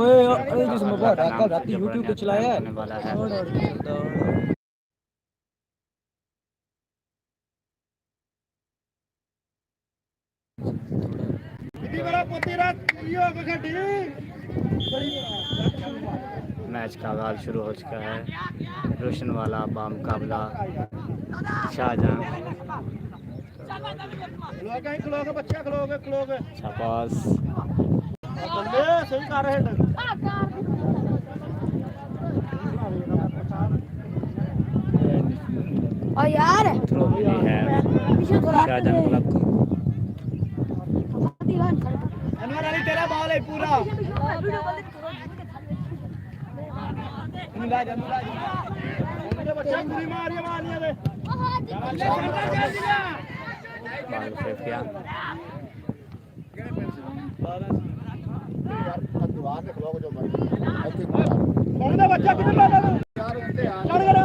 ओए जिस मोबाइल कल रात यूट्यूब पे चलाया है मैच का आगाज शुरू हो चुका है। रोशन वाला बामुकाबला शाहजहां। शाबाश और यार थ्रो मिली है शाहजहां क्लब को। अनवर अली तेरा बॉल है पूरा बच्चा पूरी मारिया मारिया दे बाल सेव किया। बच्चा किधर लगा चढ़ गया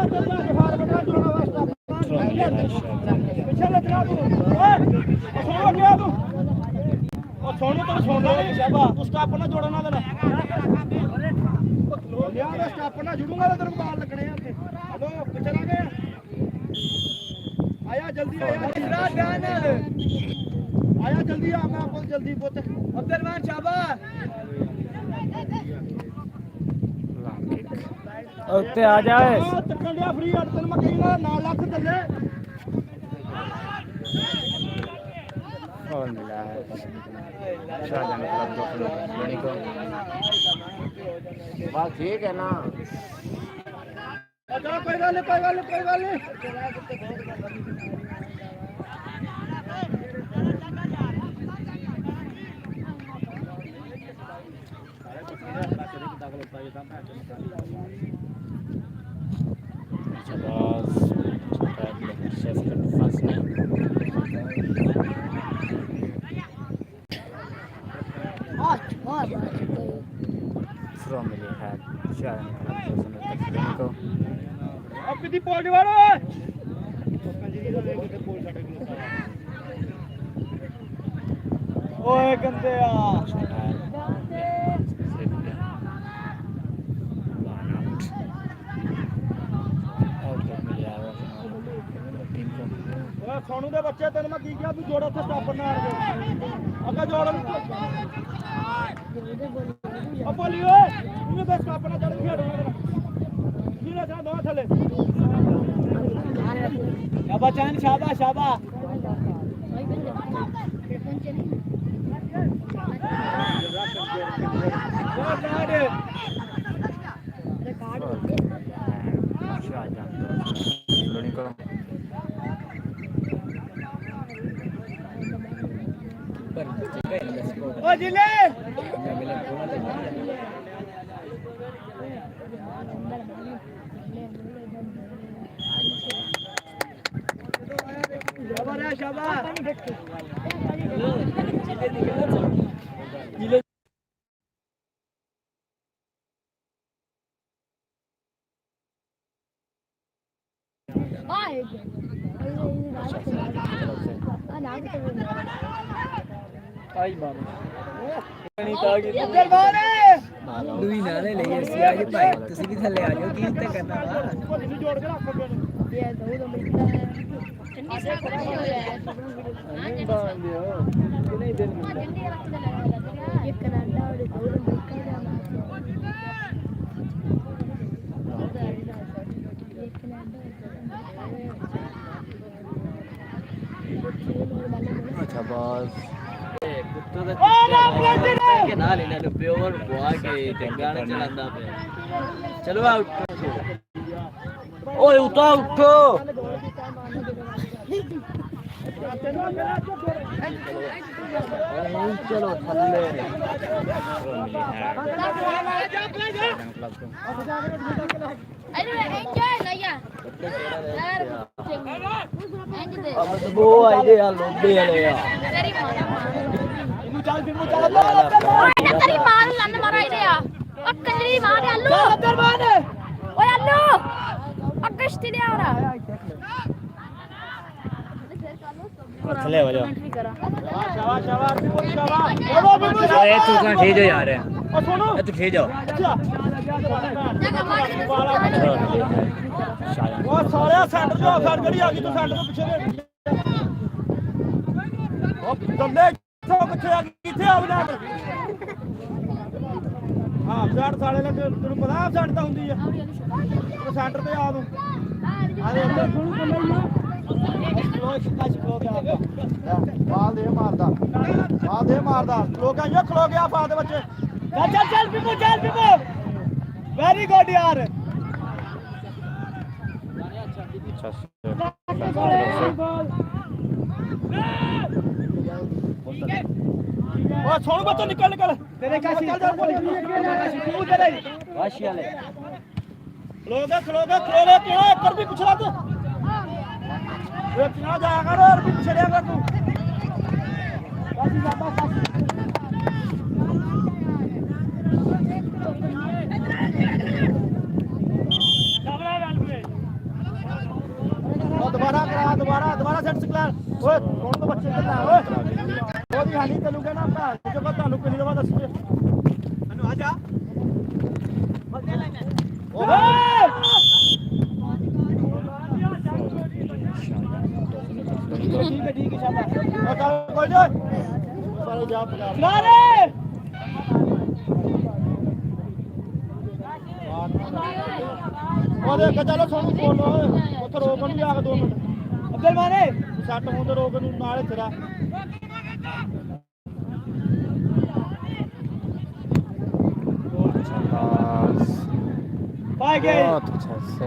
थ्रो मिली है पीछे लगा तू छोड़ गया तू और छोड़ो तो छोड़ना नहीं शाबा तू स्टॉप ना जोड़ना देना यार स्टॉप ना जुड़ूंगा तो तेरे को बाल लगने हैं हेलो पीछे आ गए आया जल्दी आया जल्दी आ मैं आपको जल्दी पुੱਤ अब्दुलरहमान शाबा ਉੱਤੇ ਆ ਜਾਏ ਚੱਕਣ ਲਿਆ ਫ੍ਰੀ ਅੱਡ ਤੈਨੂੰ ਮੈਂ ਕਹਿੰਦਾ 9 ਲੱਖ ਥੱਲੇ और मिला है शाहजहां क्लब को धोनी को। बस ठीक है ना चलो कोई गल नहीं थ्रो मिली है शाहजहां क्लब को। अब कितनी पॉइंट वाला ओए गंदे सोनू दे बच्चे तेन मैं की क्या तू जोड़ उत्थे स्टॉपर ना अगर जोड़ बोली ओए तूने बस स्टॉपर ना चढ़ खेड़ना नीला सा दो थले शाबाश चांद शाबाश शाबाश ओ जिले शाबाश शाबाश आई मारो नहीं ताकि इधर मारे दूई नाले ले ऐसी आज भाई ਤੁਸੀਂ ਵੀ ਥੱਲੇ ਆ ਜਾਓ ਕੀ ਤੇ ਕਰਨਾ ਵਾ कोई जोड़ के रख ये दो मिलता है ठंडी से खड़ा हो गया है नहीं बांध दियो नहीं दिन ठंडी रख दे ये कनाडा और दो अमेरिका का ये कनाडा अच्छा बॉस ਕੁੱਤੋਂ ਦਾ ਕੇ ਨਾਲ ਇਹਨਾਂ ਨੂੰ ਪਿਓਰ ਬੁਆ ਕੇ ਤੇ ਗਾਣੇ ਚਲਾਉਂਦਾ ਪਿਆ ਚਲੋ ਆ ਉੱਠੋ ਓਏ ਉਠੋ ਉਠੋ ਚਲੋ ਥੱਲੇ अरे एंजॉय नया यार एंजॉय अब वो आए यार लोबे वाले यार तेरी मां चल फिर चल तेरी मां लन्न मारा इधर आ ओ कंजरी मां दे आलू अंदर मान ओए आलू अगस्त दे आ रहा ले वाले शाबाश शाबाश बिल्कुल शाबाश चलो बिल्कुल ए तू कहां ठीक है यार ओ सुनो ए तू ठीक जाओ अच्छा शायद ਉਹ ਸਾਲਿਆ ਸੈਂਟਰ ਜੋ ਆਫਰ ਕਿਹੜੀ ਆ ਗਈ ਤੂੰ ਸੈਂਟਰ ਤੋਂ ਪਿੱਛੇ ਦੇ ਉਹ ਦੰਦੇ ਕਿੱਥੋਂ ਪਿੱਛੇ ਆ ਗਈ ਕਿੱਥੇ ਆ ਬਣਾ ਹਾਂ ਸਾਈਡ ਸਾਲੇ ਨੇ ਤੈਨੂੰ ਪਤਾ ਆ ਸਾਈਡ ਤਾਂ ਹੁੰਦੀ ਆ ਉਹ ਸੈਂਟਰ ਤੇ ਆ ਤੂੰ ਆ ਦੇ ਇੱਧਰ ਸੁਣੂ ਬੰਦਾ ਲੋਏ ਸਿੱਧਾ ਖਲੋ ਗਿਆ ਬਾਲ ਦੇ ਮਾਰਦਾ ਬਾਲ ਦੇ ਮਾਰਦਾ ਲੋਕਾਂ ਇਹ ਖਲੋ ਗਿਆ ਫਾ ਦੇ ਬੱਚੇ ਚੱਲ ਚੱਲ ਬਿੱਬੂ ਵੈਰੀ ਗੁੱਡ ਯਾਰ ओ छोड़ बच्चा निकल तेरे काशी चल जा तू तेरे वाशी वाले खलो क्यों कर भी पिछड़ा तू ये ना जाया कर और भी पिछड़िया कर तू काशी जाता काशी दोबारा सेट सिक्लार ओए कौन तो बच्चे चल रहा है ओए वो भी हानि चलूंगा ना अपना जो का तालु किनी दवा दस अनु आ जा ओए ठीक है शाबाश और कोई जा सारे जा खिलारे और देख चलो सोनू बोलो उधर रोकन भी आ 2 मिनट अब्दुल माने सट होंदे रोकन नाले तेरा पाए गए बहुत अच्छा से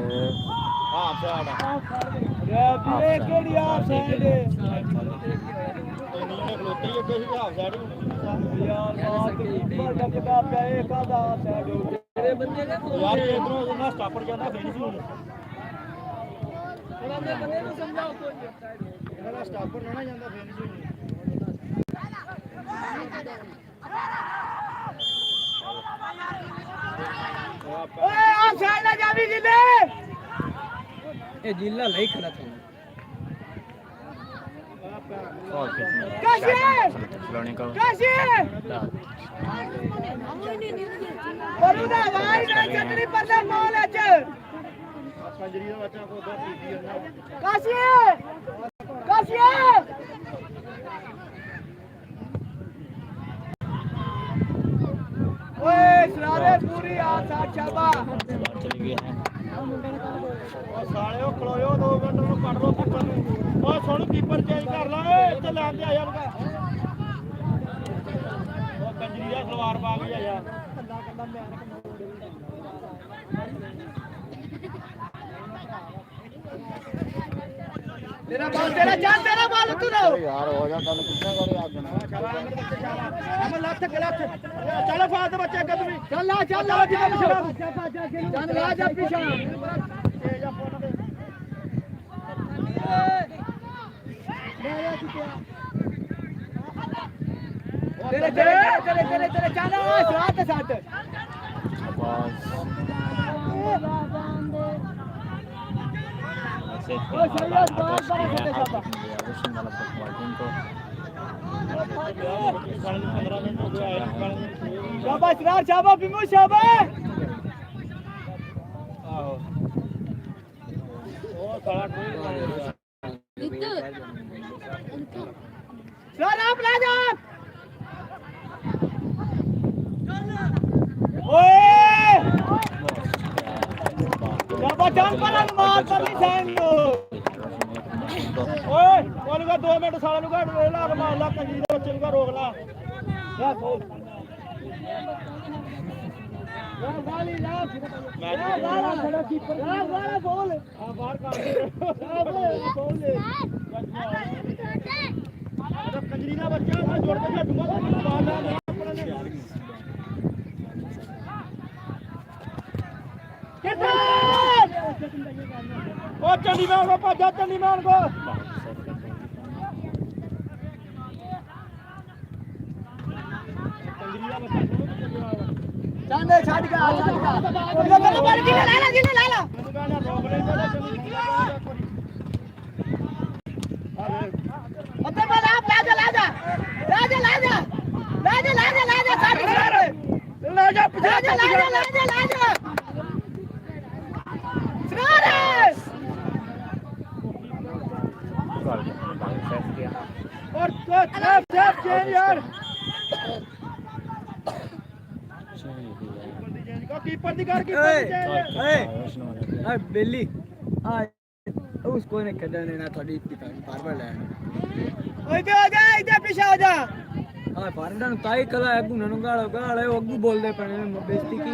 हां साइड रे बीए केड़ी हाफ साइड इन्होंने खलोते ही अगे ही हाफ साइड यार बात ऊपर डकदा पे एक आधा साइड तेरे बंदे ने यार इधरों ना स्टॉपर जाना फिनिश हो तेरे बंदे ਨੂੰ ਸਮਝਾਓ ਕੋਈ ਇਹਦਾ ਸਟਾਪਰ ਨਾ ਜਾਂਦਾ ਫਿनिश ਹੋ ਓਏ ਆ ਸਾਈਡ ਨਾ ਜਾਵੀ ਜਿੱਲੇ ये जिला नहीं खड़ा था और कितने काशी खिलौने का काशी बरुदा भाई ना चटनी पत्ता माल अच पंजरी ਦਾ ਬੱਚਾ ਕੋ ਦੋ ਪੀਤੀ ਉਹਨਾਂ ਕਾशी ओए सरारे पूरी आ साथ शाबा चली गई है ਉਹ ਸਾਲਿਓ ਖਲੋਇਓ 2 ਮਿੰਟ ਨੂੰ ਕੱਢ ਲੋ ਕੀਪਰ ਨੂੰ ਓਏ ਸੋਹਣੀ ਕੀਪਰ ਚੇਂਜ ਕਰ ਲਾ ਓਏ ਇੱਥੇ ਲੈਣ ਤੇ ਆ ਜਾ ਲਗਾ ਉਹ ਕੰਜਰੀ ਦਾ ਸਲਵਾਰ ਪਾ ਕੇ ਆ ਜਾ तेरा बॉल तू रो यार हो जा कल कितना करे आप ना हम लत चलो फाद बच्चे के तुम चल ला चल ला जा पीछे तेरे चलो साथ शाबाश शाबाश बिमो शाबाश आहो ओ साला सर आप ला जा ओए शाबाश जान पर मार पर निशान ओए बोल का 2 मिनट साला नु घट ला मार ला कंजी दे बच्चे नु रोक ला जा बोल वाली ला वाला खड़ा कीपर वाला बोल हां बाहर काट बोल ले अरे कंजरी ना बच्चा मैं जोड़ के हटूंगा बाल ला अपने ने कितना ओ चंडी मान को भाजा चंडी मान को चांदे छाड़ के ला ला अबे ਲੈ ਜਾ ਪਿੱਛੇ ਲੈ ਜਾ और सेफ चेंज यार कीपर दी कर कीपर बेली उसको ने खेलने देना थोड़ी बार-बार ले इधर आ जा इधर पीछे आ जा हां फारंडा नु ताई कला अगू ननु गालो गाले अगू बोलदे पने बेइज्जती की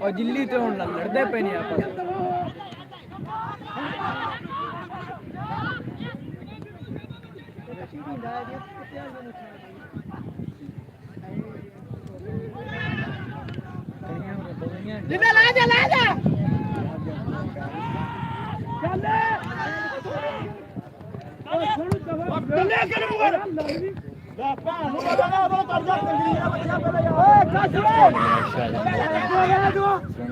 और जिल्ली ते हुन लड़दे पे नहीं आपस जिन्ना ला जा चले कर मुगर ला पान नु लगा वो कर जा कंजरी का बच्चा पहले ओए काशी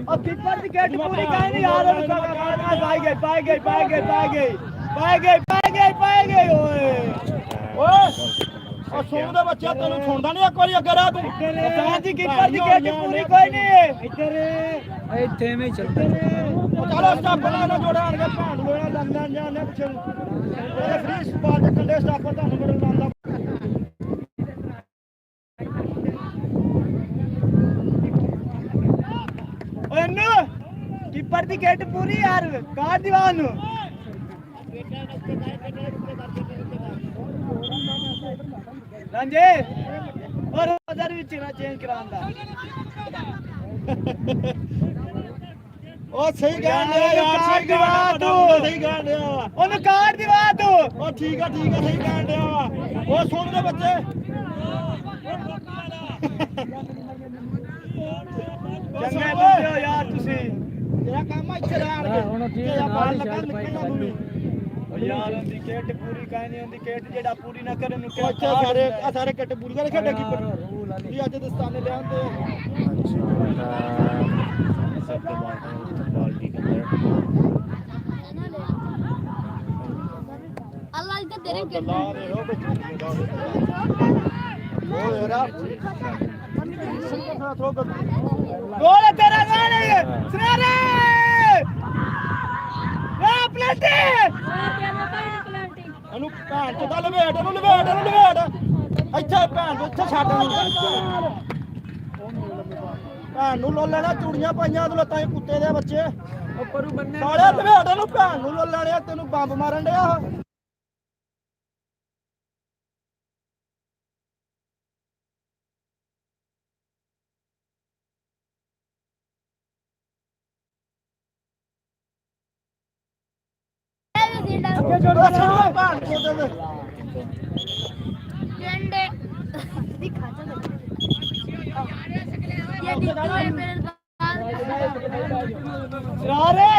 और कीपर की गेट पूरी काहे नहीं आ रहा पाए गए ओए और सोनू दा बच्चा तेनु सुनदा नहीं एक बारी अगे रह तू सां दी कीपर दी गेट पूरी कोई नहीं इधर ਇੱਥੇ में चलता चलो स्टाफ ना जोड़ान के भांड लोड़ा लंदन जाने पिछे ये फ्री स्पॉट ਦੇ ਕੰਡੇ ਸਟਾਫਰ ਤੁਹਾਨੂੰ ਬੜਾ ਲਾਂਦਾ ਓਏ ਨਾ कीपर दी गेट पूरी यार काट दीवान नु रंजे और उधर भी चेना चेंज करांदा ओ सही गाल यार सही गाल तू सही गाल ओनु काट दीवा तू ओ ठीक है सही गाल ओ सुन ले बच्चे चंगे बंदे हो यार तुसी तेरा काम ਇੱਥੇ ਰਹਿਣ ਦੇ ਹੁਣ ਕੀ ਬਾਹਰ ਲੱਗਾ ਨਿਕਲਣਾ ਤੂੰ यार उनकी केट पूरी काहे नहीं उनकी केट जेड़ा पूरी ना करे नु के सारे कट पूरी करे खेडे कीपर ये आज दस्ताने ले आंदे सबके बाल्टी के अंदर अल्लाह इधर तेरे के ओ यार गोल तेरा गोल है सरारे ए प्लेटी अनु भैन चोदा लवेट ਇੱਥੇ ਭੈਣ ਨੂੰ ਇੱਥੇ ਛੱਡ ਨੂੰ ਭੈਣ ਨੂੰ ਲੋ ਲੈਣਾ ਚੂੜੀਆਂ ਪਾਈਆਂ ਤੂੰ ਲੱਤਾਂ ਕੁੱਤੇ ਦੇ ਬੱਚੇ ਉੱਪਰ ਬੰਨੇ ਸਾਲੇ ਲਵੇਟ ਨੂੰ ਭੈਣ ਨੂੰ ਲੋ ਲੈਣਿਆ ਤੈਨੂੰ ਬੰਬ ਮਾਰਨ ਡਿਆ ਅੱਗੇ ਜੋੜ ਭੈਣ ਚੋਦੇ ਦੇ झंडे दिखा चलो ये दिखता है मेरे सारे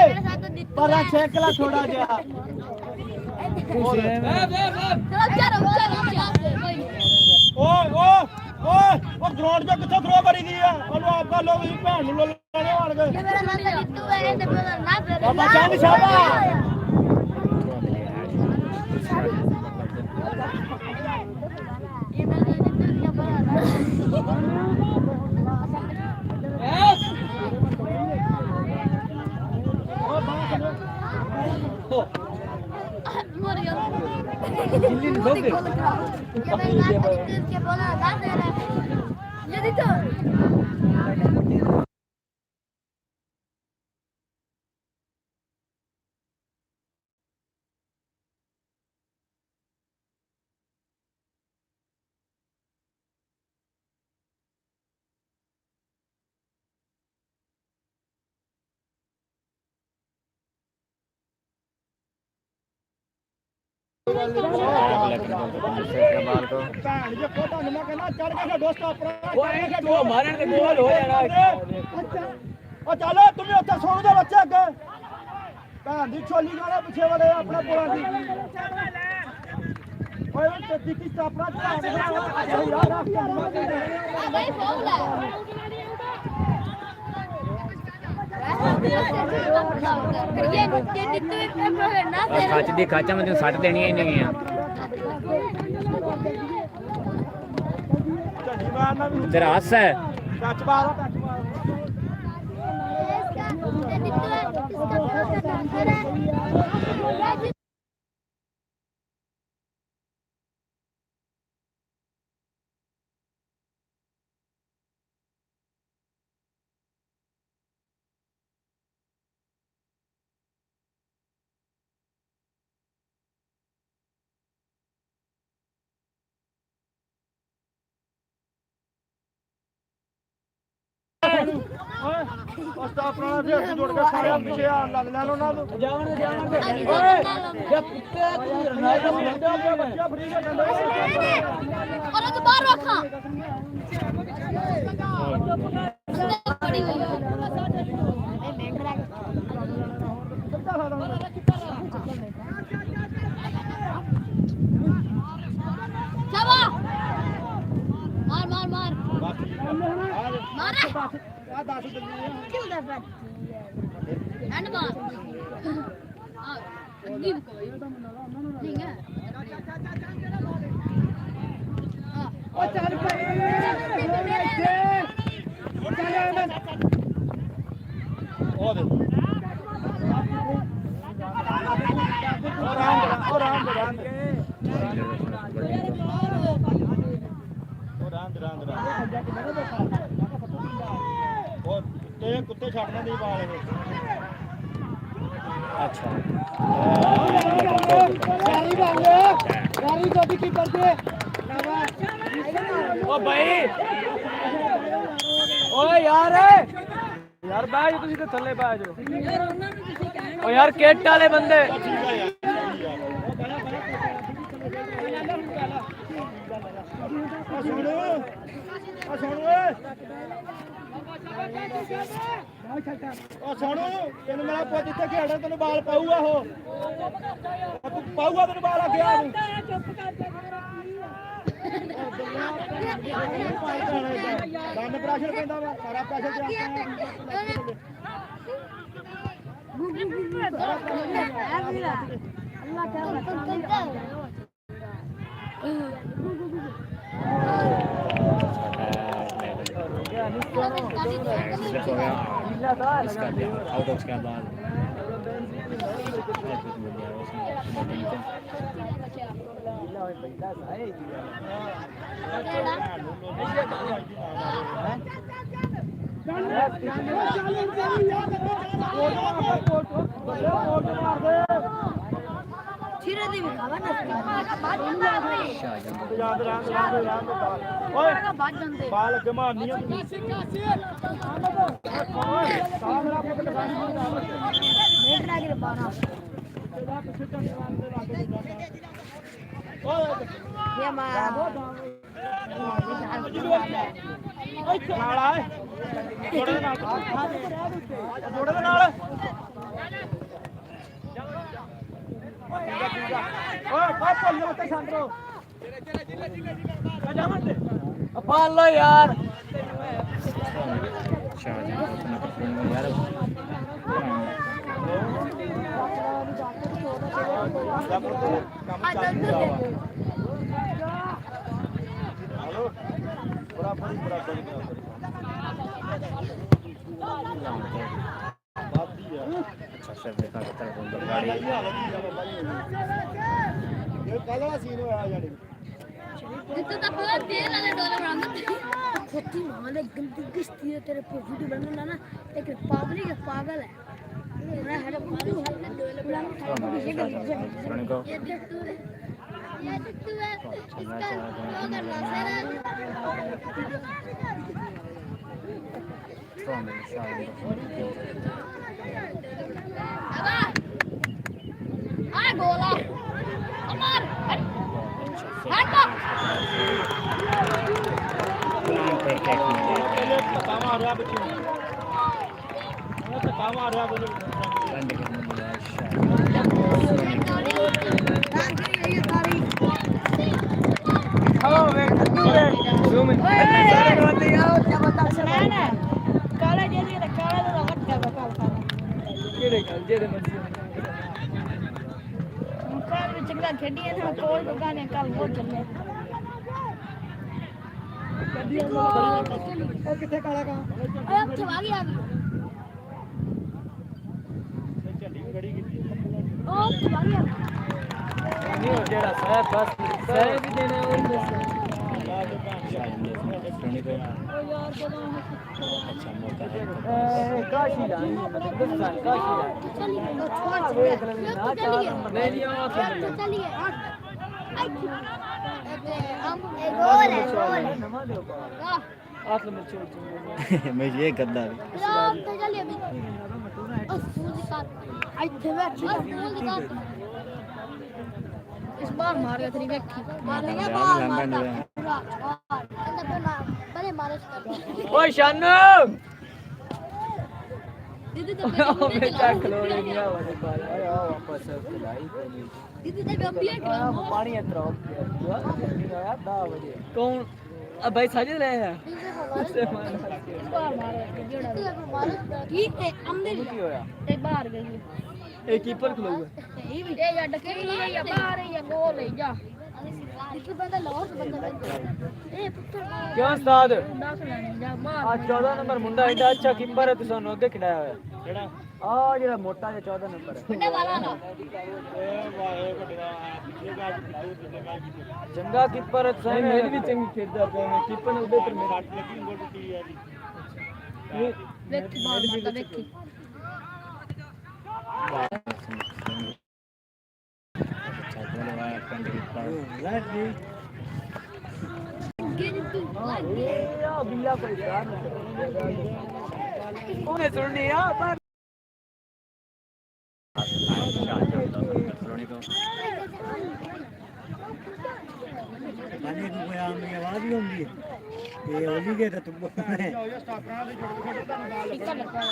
पर छेकला थोड़ा गया चलो चलो ओ ग्राउंड जो किथे थ्रो करी दी है ओनु आप कर लो भी भैन ਨੂੰ ਲੈਣੇ ਆਣ ਗਏ ये मेरा नाम जितू है ते मेरा नाम बाबा चंद शाबा ये मेरा जितू क्या बड़ा मर गया दिल्ली में लोग ये मेरा नाम जितू क्या बोला ना तेरा ये दिखो बाल को ਭੈਣ ਜੇ ਕੋਟਾ ਨੂੰ ਮੈਂ ਕਹਿੰਦਾ ਚੜ ਕੇ ਦੋਸਤ ਆਪਣਾ ओए तू मारने ते गोल हो जाना ओ चलो तुम्हें ਉੱਥੇ ਸੌਣ ਦੇ ਬੱਚੇ ਅੱਗੇ ਭੈਣ ਦੀ ਛੋਲੀ ਗਾਲੇ ਪਿੱਛੇ ਵਾਲੇ ਆਪਣੇ ਕੋਲਾਂ ਦੀ ਓਏ ਤੇ ਟਿੱਕੀ ਆਪਣਾ ਧਿਆਨ ਯਾਰ भाई बोला ये दिखते ना तेरा खच दी खाचा में तू सट देनी ही नहीं है ਮੈਂ ਨਾ ਵੀ तेरा हाथ है ਟੱਚ ਮਾਰ ਟੱਚ ਮਾਰ ਉਸ ਦਾ ਆਪਣਾ ਹੱਥ ਜੋੜ ਕੇ ਸਾਰੇ ਪਿੱਛੇ ਆ ਲੱਗ ਲੈਣ ਉਹਨਾਂ ਨੂੰ ਜਾਵਣ ਜਾਵਣ ਓਏ ਜੇ ਕੁੱਤੇ ਤੂੰ ਰਨਾਈ ਦਾ ਮੁੰਡਾ ਪਿਆ ਬੱਚਾ ਫਰੀ ਕੇ ਡੰਡੇ और तो बाहर रखा पड़ी हुई चलो मार मार मार मार ਆ 10 ਦਿਨ किल द बैट एंड मार हां गिव कोई ठीक है ਓ ਚੱਲ ਪਈ ਉਹ ਦੇ ਉਹ ਰਾਮ ਉਹ ਤੇ ਕੁੱਤੇ ਛੱਡਣਾ ਨਹੀਂ ਬਾਲ ਇਹ अच्छा ਗਾਰੀ ਬਾਲੇ ਗਾਰੀ ਗੋਦੀ ਕੀ ਕਰਦੇ ਓ ਭਾਈ ਓਏ ਯਾਰ ਬਹਿ ਜਾ ਤੁਸੀਂ ਤੇ ਥੱਲੇ ਬਹਿ ਜਾਓ ਓ ਯਾਰ ਕਿੱਟ ਵਾਲੇ ਬੰਦੇ ਸੁਣ ਓ ਸੁਣ ਤੈਨੂੰ ਮੇਰਾ ਪੁੱਤ ਇੱਥੇ ਖੇਡਣ ਤੈਨੂੰ ਬਾਲ ਪਾਊਗਾ ਉਹ ਤੂੰ ਪਾਊਗਾ ਤੈਨੂੰ ਬਾਲ ਆ ਗਿਆ ਦੰਦ ਪ੍ਰੈਸ਼ਰ ਪੈਂਦਾ ਵਾ ਸਾਰਾ ਪ੍ਰੈਸ਼ਰ ਤੇ इसका आउट ऑफ के बाद धीरे धीरे खावा ना ਯਾਦ ਓਏ बात जानते ਬਾਲ ਅੱਗੇ ਮਾਰਨੀ ਆ ਤੂੰ मेट लागे रे बाना ये मार ਨਾਲ ਆਏ ਜੋੜੇ ਦੇ ਨਾਲ ਜੋੜੇ ਦੇ ਨਾਲ ਓਏ ਕਾਹ ਭੁੱਲ ਜਾ ਮੱਤੇ ਛਾਂਡਰੋ ਜਾਵਾਂ ਤੇ ਪਾਲ ਲੋ ਯਾਰ यार ਕੰਮ ਚੱਲਦਾ ਵਾ ਹਲੋ ਬਰਾਬਰ ਬਾਦੀ ਆ अच्छा से देखा तरफ गाड़ी ਇਹ ਕੱਲ ਵਾਲਾ ਸੀਨ ਹੋਇਆ ਜਾਨੀ जितने तक पूरा तेल वाले डोले बनाना खोती माले गंदी किस्ती है तेरे पे वीडियो बनाना ना एक पागल है पागल है मैं हर बालू हर डोले बनाना ये रोने को ये देख तू इसका करना आ गोला अमर हट ਧੱਕਾ ਮਾਰ ਰਿਹਾ ਬੱਚੇ ਨੂੰ ਧੱਕਾ ਮਾਰ ਰਿਹਾ ਬੋਲੇ ਜਿਹੜੇ ਮਰਜ਼ੀ चंगा खेडी है ना कोई दुकान है कल वो चले ਉਹ ਕਿੱਥੇ ਕਾਲਾ ਕਾਂ ਓਏ ਉੱਥੇ ਆ ਗਿਆ ਝੰਡੀ ਵੀ ਖੜੀ ਕੀਤੀ ਉਹ ਉੱਥੇ ਆ ਗਿਆ ਨਹੀਂ ਉਹ ਜਿਹੜਾ ਸਾਹਿਬ ਬਸ ਸਾਹਿਬ ਵੀ ਦੇਣਾ ਉਹ ਦੱਸ अच्छा मौका है ਕਾਸ਼ੀ ਦਾ ਹਿੰਦੁਸਤਾਨ ਕਾਸ਼ੀ ਦਾ चलिए नहीं नहीं वो चलिए गोल है नवा दो वाह आठ नंबर छोड़ मैं ये गद्दा यार तो चलिए अभी फूल दिखा आई थे मैं फूल दिखा इस बार मार गया तेरी व्यक्ति मार गया बार पूरा अंदर पे बड़े मारे कर ओए शानू दीदी तो मैं चेक लो ले गया वाले बाल अरे आओ वापस खिलाई दीदी तो अभी है पानी अंदर आओ दा बजे कौन अब भाई साजिद रहे हैं उससे ठीक है अंदर की होया एक बाहर गई एक कीपर खलो हुआ ये भी ये या डके ये या बाहर है या गोल है जा इस बंदा लाहौर से बंदा ए पुत्र क्यों उस्ताद दाखल नहीं जा मार आज 14 नंबर मुंडा एडा अच्छा कीपर है तुसां अगे खिलाया होया ਕਿਹੜਾ आ जेड़ा मोटा जे 14 नंबर है बड़े वाला ना ਇਹ ਵਾਏ ਵੱਡਾ ਇਹ ਗੱਲ ਕੀਤੀ चंगा कीपर है तुसां मेरी भी चंगी खेलदा पे मैं कीपर ने उधर पर मेरा ਕੱਟ ਲੱਗੀ ਉਂਗਲ ਟੁੱਟੀ ਆ ਜੀ व्यक्ति बाहर मारता व्यक्ति या बिल्ला कोई यार कौन सुन लिया पर ਪਾਣੀ ਨੂੰ ਕੋਈ ਆਮ ਦੀ ਆਵਾਜ਼ ਹੀ ਹੁੰਦੀ ਹੈ ਇਹ ਹੋਲੀ ਕੇ ਤਾਂ ਤੂੰ ਬੋਲਣਾ ਸਟਾਪਰਾਂ ਦੇ ਛੋਟੇ ਛੋਟੇ ਤੁਹਾਨੂੰ ਨਾਲ टिक्का लगा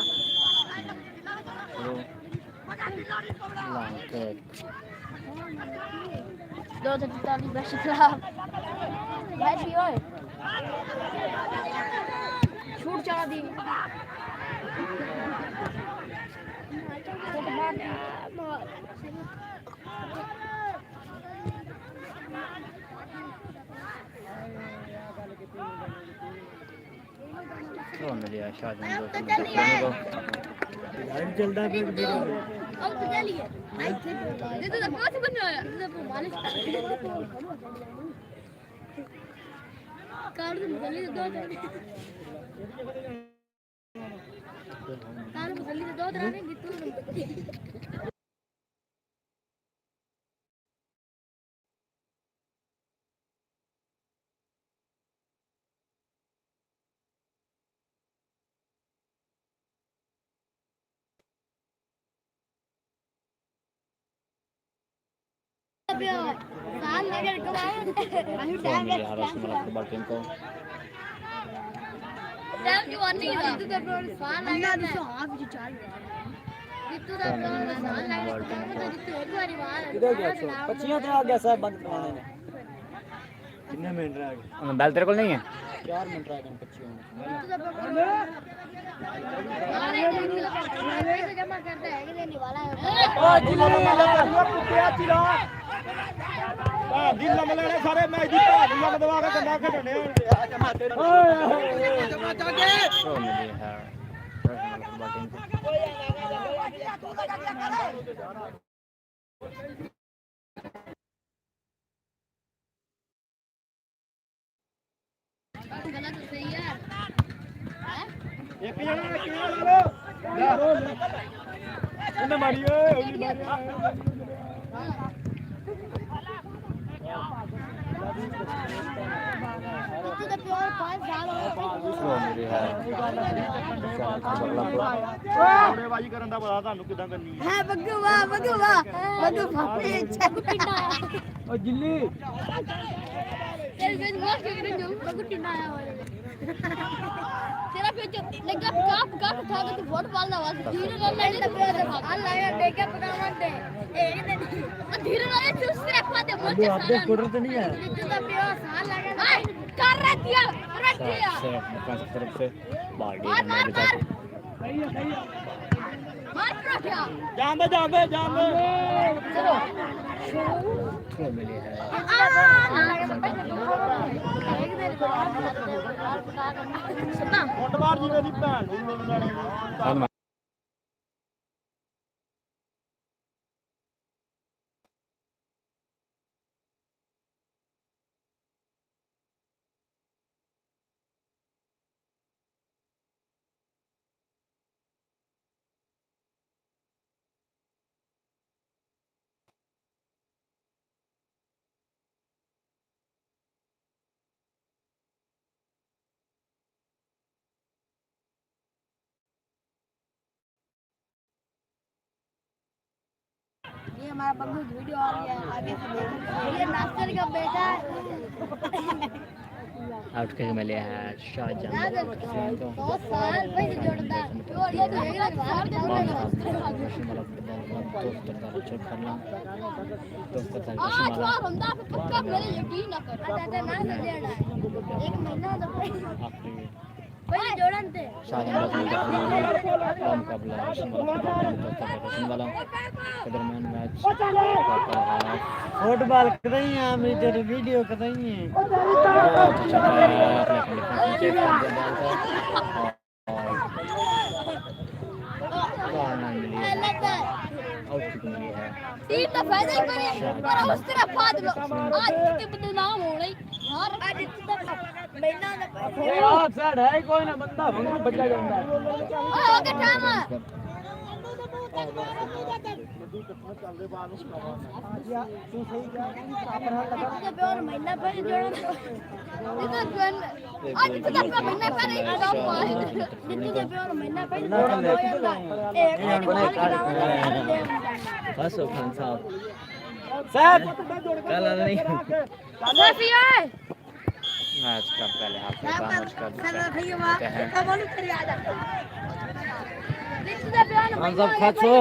दो तो ताली बस खराब भाई भी ओए छूट चला दी मिलिया शादी अब तो चलिए ਲਾਈਵ ਚੱਲਦਾ ਪਿਆ ਵੀਡੀਓ अब तो चलिए दीदी तो कौन से बन रहा है दीदी तो मालिश कार तो गली दो कार तो गली दो दराने गीतू साल लगे कमाए मिलिया रसमलाई फुटबॉल टीम को टाइम की बात नहीं है तो साल लगे तो हाफ जी चाल जितू दा साल लगे तो जितू एक बारी मार किधर गया 25 ते आ गया साहब बंद करवाने ने ਕਿੰਨੇ ਮਿੰਟ ਰਹਿ ਗਏ बैल तेरे को नहीं है 4 मिनट रह गए 25 जमा करता है कि देने वाला है ओ जिला लगा कुत्ते चिरा ਭਾਂ ਦੀ ਲੰਮ ਲੈਣੇ ਸਾਰੇ ਮੈਚ ਦੀ ਭਾਂ ਦੀ ਲੰਮ ਦਵਾ ਕੇ ਗੰਦਾ ਖੇਡਣੇ ਆ ਜਮਾ ਤੇਰੇ ਜਮਾ ਚਾਗੇ तो मिलिया है रसमलाई फुटबॉल टीम को गलत सही है ਇੱਕ ਜਣਾ ਲਾ ਲੋ ਇਹਨੇ ਮਾਰੀ ਓਏ ਉਹਦੀ ਮਾਰੀ जितू दा प्योर 5 साल हो तो मिलिया है ਔੜੇਬਾਜੀ ਕਰਨ ਦਾ ਪਤਾ ਤੁਹਾਨੂੰ ਕਿਦਾਂ ਕਰਨੀ ਹੈ है बग्गू फाफे पिंडा ओ जिल्ली तेरे पे बहुत के जो बग्गू टिंडा आया हुआ तेरा पे जो लगा का उठा के तू फुटबॉल ना वास धीरे वाले ने अल्लाह या देखे पकावन दे धीरे वाले चुस्त रखवा दे बहुत सारा स्कूटर तो नहीं है जितू दा प्योर साल लगा कर दिया से फ्रांस की तरफ से बाल्टी करने बेचारे मार रखा ਜਾਂਦੇ ਜਾਂਦੇ चलो तो मिलिया है आ सत्ता ਫੁੱਟਬਾਲ ਜਿਵੇਂ ਦੀ ਭੈਣ ਨੂੰ ਮਿਲ ਜਾਣੇ हम ये हमारा बब्बू की वीडियो आ रही है आगे से देखो ये नास्तर का बेटा है आउट के मिले हैं शाहजहां को 2 साल पहले जोड़ता और ये तो एक लाख बाहर रोशन वाला दोस्त का चेक करना दोस्त का रोशन वाला होंदा पक्का मेरे यकीन ना कर दादा ना लेना एक महीना तो पहले जोड़न थे शाहजहां का मुकाबला रोशन वाला के दरमियान मैच ਫੁੱਟਬਾਲ ਕਰਾਈ ਆ ਮੇਰੀ ਤੇਰੀ ਵੀਡੀਓ ਕਰਾਈ ਹੈ बहुत अच्छा है अपने आउट मिली है टीम का फायदा ही करे पर उस तरह फाद लो आज के बदनाम हो रही यार आज इतना महीना ना ਆਹ ਸਾਡ ਹੈ ਕੋਈ ਨਾ ਬੰਦਾ ਫੰਗ ਬੱਜਾ ਜਾਂਦਾ ओके टाइम महीना पहले जोड़न इतना गन आज इतना महीना पहले काम पाए जितने प्योर महीना पहले जोड़न हो जाता एक बस ओ खान साहब ਸੈਟ कल नहीं काफी है मैच का पहले हाफ में मैच का दूसरा अब बोलो तेरी आजा जितने प्योर खान साहब खाचो